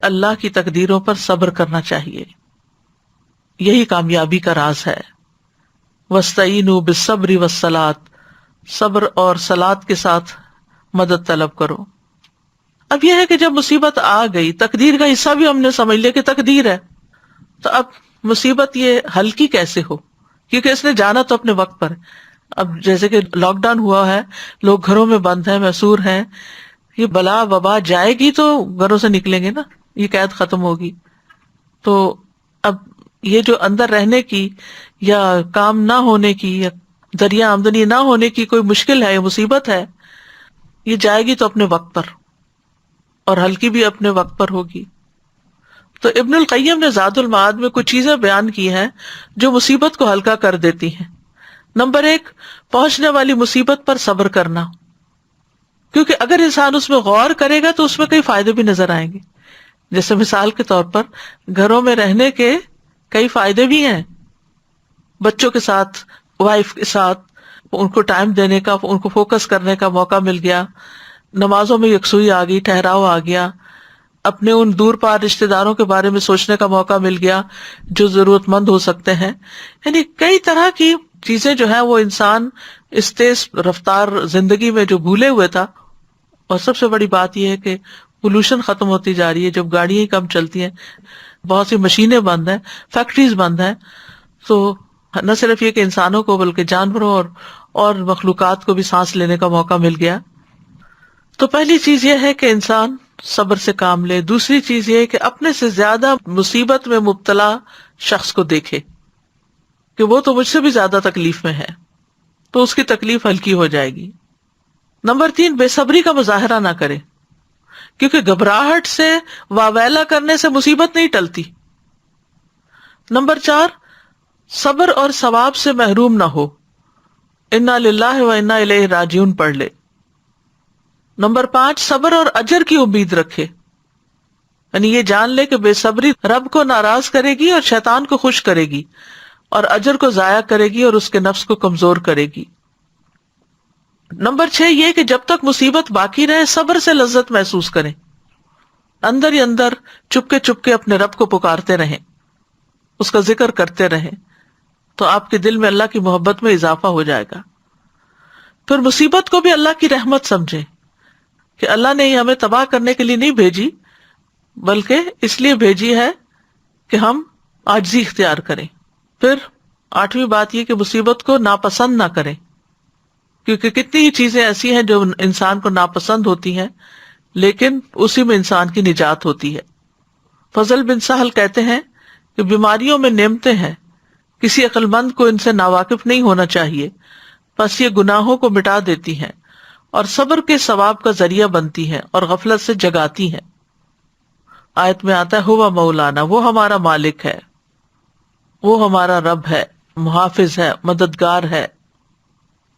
اللہ کی تقدیروں پر صبر کرنا چاہیے، یہی کامیابی کا راز ہے۔ وَاسْتَعِینُوا بِالصَّبْرِ وَالصَّلَاةِ، صبر اور صلاۃ کے ساتھ مدد طلب کرو۔ اب یہ ہے کہ جب مصیبت آ گئی، تقدیر کا حصہ بھی ہم نے سمجھ لیا کہ تقدیر ہے، تو اب مصیبت یہ ہلکی کیسے ہو، کیونکہ اس نے جانا تو اپنے وقت پر ہے۔ اب جیسے کہ لاک ڈاؤن ہوا ہے، لوگ گھروں میں بند ہیں، محصور ہیں، یہ بلا وبا جائے گی تو گھروں سے نکلیں گے نا، یہ قید ختم ہوگی۔ تو اب یہ جو اندر رہنے کی یا کام نہ ہونے کی یا ذریعہ آمدنی نہ ہونے کی کوئی مشکل ہے یا مصیبت ہے، یہ جائے گی تو اپنے وقت پر، اور ہلکی بھی اپنے وقت پر ہوگی۔ تو ابن القیم نے زاد المعاد میں کچھ چیزیں بیان کی ہیں جو مصیبت کو ہلکا کر دیتی ہیں۔ نمبر 1، پہنچنے والی مصیبت پر صبر کرنا، کیونکہ اگر انسان اس میں غور کرے گا تو اس میں کئی فائدے بھی نظر آئیں گے۔ جیسے مثال کے طور پر گھروں میں رہنے کے کئی فائدے بھی ہیں، بچوں کے ساتھ، وائف کے ساتھ ان کو ٹائم دینے کا، ان کو فوکس کرنے کا موقع مل گیا، نمازوں میں یکسوئی آ گئی، ٹھہراؤ آ گیا، اپنے ان دور پار رشتہ داروں کے بارے میں سوچنے کا موقع مل گیا جو ضرورت مند ہو سکتے ہیں۔ یعنی کئی طرح کی چیزیں جو ہیں وہ انسان اس تیز رفتار زندگی میں جو بھولے ہوئے تھا۔ اور سب سے بڑی بات یہ ہے کہ پولوشن ختم ہوتی جا رہی ہے، جب گاڑیاں کم چلتی ہیں، بہت سی مشینیں بند ہیں، فیکٹریز بند ہیں، تو نہ صرف یہ کہ انسانوں کو بلکہ جانوروں اور مخلوقات کو بھی سانس لینے کا موقع مل گیا۔ تو پہلی چیز یہ ہے کہ انسان صبر سے کام لے۔ دوسری چیز یہ ہے کہ اپنے سے زیادہ مصیبت میں مبتلا شخص کو دیکھے کہ وہ تو مجھ سے بھی زیادہ تکلیف میں ہے، تو اس کی تکلیف ہلکی ہو جائے گی۔ نمبر 3، بے صبری کا مظاہرہ نہ کرے، کیونکہ گھبراہٹ سے، واویلا کرنے سے مصیبت نہیں ٹلتی۔ نمبر 4، صبر اور ثواب سے محروم نہ ہو، انا للہ و انا الیہ راجعون پڑھ لے۔ نمبر 5، صبر اور اجر کی امید رکھے، یعنی یہ جان لے کہ بے صبری رب کو ناراض کرے گی اور شیطان کو خوش کرے گی، اور اجر کو ضائع کرے گی اور اس کے نفس کو کمزور کرے گی۔ نمبر 6، یہ کہ جب تک مصیبت باقی رہے صبر سے لذت محسوس کریں، اندر ہی اندر چپکے اپنے رب کو پکارتے رہیں، اس کا ذکر کرتے رہیں، تو آپ کے دل میں اللہ کی محبت میں اضافہ ہو جائے گا۔ پھر مصیبت کو بھی اللہ کی رحمت سمجھیں کہ اللہ نے ہمیں تباہ کرنے کے لیے نہیں بھیجی، بلکہ اس لیے بھیجی ہے کہ ہم عاجزی اختیار کریں۔ پھر 8ویں بات یہ کہ مصیبت کو ناپسند نہ کریں، کیونکہ کتنی ہی چیزیں ایسی ہیں جو انسان کو ناپسند ہوتی ہیں، لیکن اسی میں انسان کی نجات ہوتی ہے۔ فضل بن سہل کہتے ہیں کہ بیماریوں میں نعمتیں ہیں، کسی عقل مند کو ان سے ناواقف نہیں ہونا چاہیے، بس یہ گناہوں کو مٹا دیتی ہیں اور صبر کے ثواب کا ذریعہ بنتی ہیں اور غفلت سے جگاتی ہیں۔ آیت میں آتا ہے ہوا مولانا، وہ ہمارا مالک ہے، وہ ہمارا رب ہے، محافظ ہے، مددگار ہے۔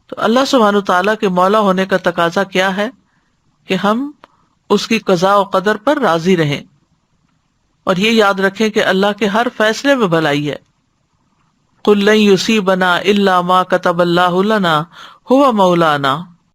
تو اللہ سبحانہ تعالیٰ کے مولا ہونے کا تقاضا کیا ہے کہ ہم اس کی قضاء و قدر پر راضی رہیں، اور یہ یاد رکھیں کہ اللہ کے ہر فیصلے میں بھلائی ہے۔ قُل لَن يُصِيبَنَا إِلَّا مَا كَتَبَ اللَّهُ لَنَا هُوَ مَوْلَانَا،